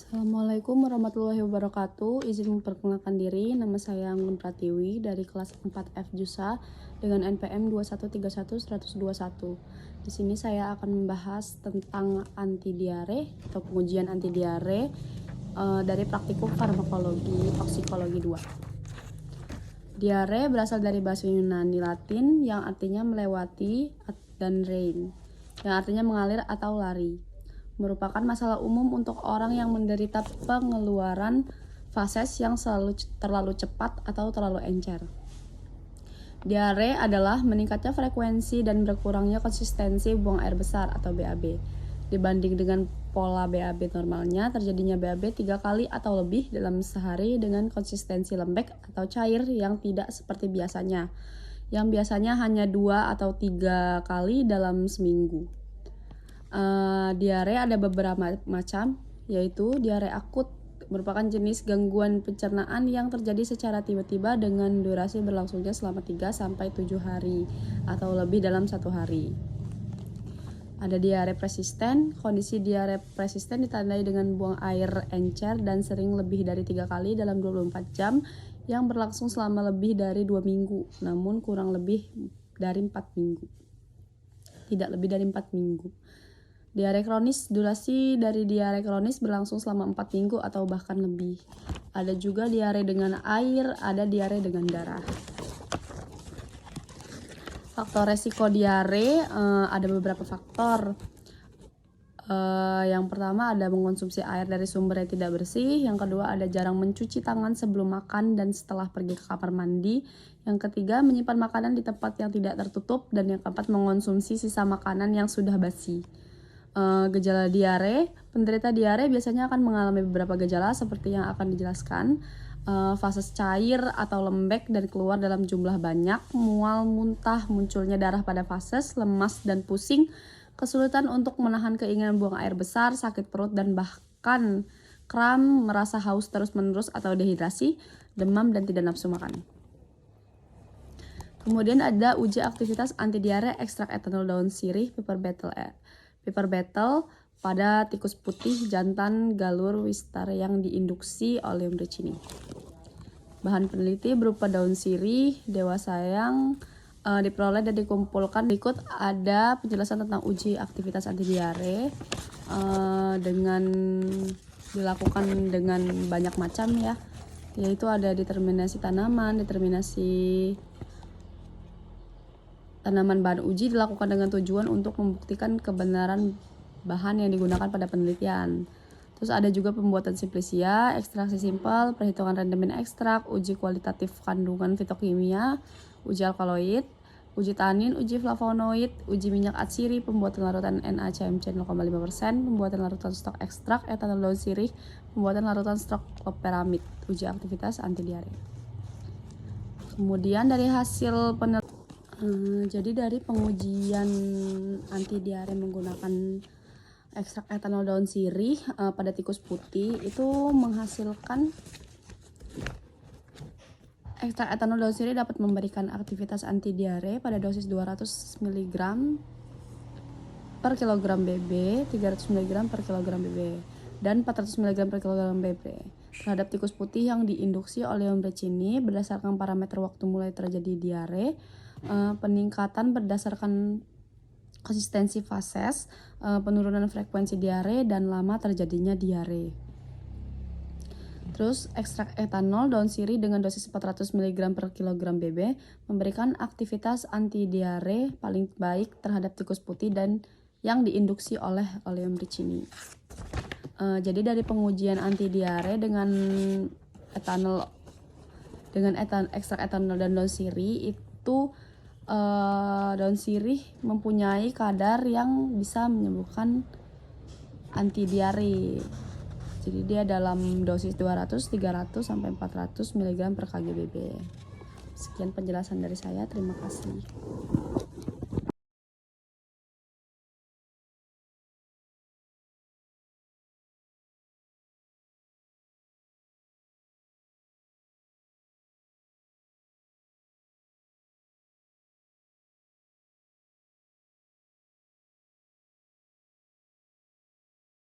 Assalamualaikum warahmatullahi wabarakatuh. Izin memperkenalkan diri, nama saya Anggun Pratiwi dari kelas 4F JUSA dengan NPM 2131121. Di sini saya akan membahas tentang anti diare atau pengujian anti diare dari praktikum farmakologi toksikologi 2. Diare berasal dari bahasa Yunani Latin yang artinya melewati dan rein, yang artinya mengalir atau lari. Merupakan masalah umum untuk orang yang menderita pengeluaran fases yang terlalu cepat atau terlalu encer. Diare adalah meningkatnya frekuensi dan berkurangnya konsistensi buang air besar atau BAB. Dibanding dengan pola BAB normalnya, terjadinya BAB 3 kali atau lebih dalam sehari dengan konsistensi lembek atau cair yang tidak seperti biasanya, yang biasanya hanya 2 atau 3 kali dalam seminggu. Diare ada beberapa macam, yaitu diare akut, merupakan jenis gangguan pencernaan yang terjadi secara tiba-tiba dengan durasi berlangsungnya selama 3-7 hari atau lebih dalam 1 hari. Ada diare persisten. Kondisi diare persisten ditandai dengan buang air encer dan sering lebih dari 3 kali dalam 24 jam yang berlangsung selama lebih dari 2 minggu, namun kurang lebih dari 4 minggu. Tidak lebih dari 4 minggu. Diare kronis, durasi dari diare kronis berlangsung selama 4 minggu atau bahkan lebih. Ada juga diare dengan air, ada diare dengan darah. Faktor resiko diare, ada beberapa faktor. Yang pertama ada mengonsumsi air dari sumber yang tidak bersih. Yang kedua ada jarang mencuci tangan sebelum makan dan setelah pergi ke kamar mandi. Yang ketiga menyimpan makanan di tempat yang tidak tertutup. Dan yang keempat mengonsumsi sisa makanan yang sudah basi. Gejala diare, penderita diare biasanya akan mengalami beberapa gejala seperti yang akan dijelaskan. Fases cair atau lembek dan keluar dalam jumlah banyak, mual, muntah, munculnya darah pada fases, lemas dan pusing, kesulitan untuk menahan keinginan buang air besar, sakit perut dan bahkan kram, merasa haus terus-menerus atau dehidrasi, demam dan tidak nafsu makan. Kemudian ada uji aktivitas anti diare ekstrak etanol daun sirih Paper Battle pada tikus putih jantan galur wistar yang diinduksi Oleum ricini. Bahan peneliti berupa daun sirih dewasa yang diperoleh dan dikumpulkan. Berikut ada penjelasan tentang uji aktivitas anti diare dengan dilakukan dengan banyak macam ya, yaitu ada determinasi tanaman, tanaman bahan uji dilakukan dengan tujuan untuk membuktikan kebenaran bahan yang digunakan pada penelitian. Terus ada juga pembuatan simplisia, ekstraksi simpel, perhitungan rendemen ekstrak, uji kualitatif kandungan fitokimia, uji alkaloid, uji tanin, uji flavonoid, uji minyak atsiri, pembuatan larutan NaCMC 0,5%, pembuatan larutan stok ekstrak etanol daun sirih, pembuatan larutan stok loperamid, uji aktivitas anti diare. Kemudian dari hasil penelitian, jadi dari pengujian anti diare menggunakan ekstrak etanol daun sirih pada tikus putih itu menghasilkan ekstrak etanol daun sirih dapat memberikan aktivitas anti diare pada dosis 200 mg per kilogram BB, 300 mg per kilogram BB, dan 400 mg per kilogram BB terhadap tikus putih yang diinduksi Oleum ricini berdasarkan parameter waktu mulai terjadi diare, peningkatan berdasarkan konsistensi fases, penurunan frekuensi diare, dan lama terjadinya diare. Terus ekstrak etanol daun sirih dengan dosis 400 mg per kilogram BB memberikan aktivitas anti diare paling baik terhadap tikus putih dan yang diinduksi oleh Oleum ricini. Jadi dari pengujian anti diare dengan ekstrak etanol dan daun sirih itu daun sirih mempunyai kadar yang bisa menyembuhkan anti diare. Jadi dia dalam dosis 200, 300 sampai 400 mg per kg BB. Sekian penjelasan dari saya. Terima kasih.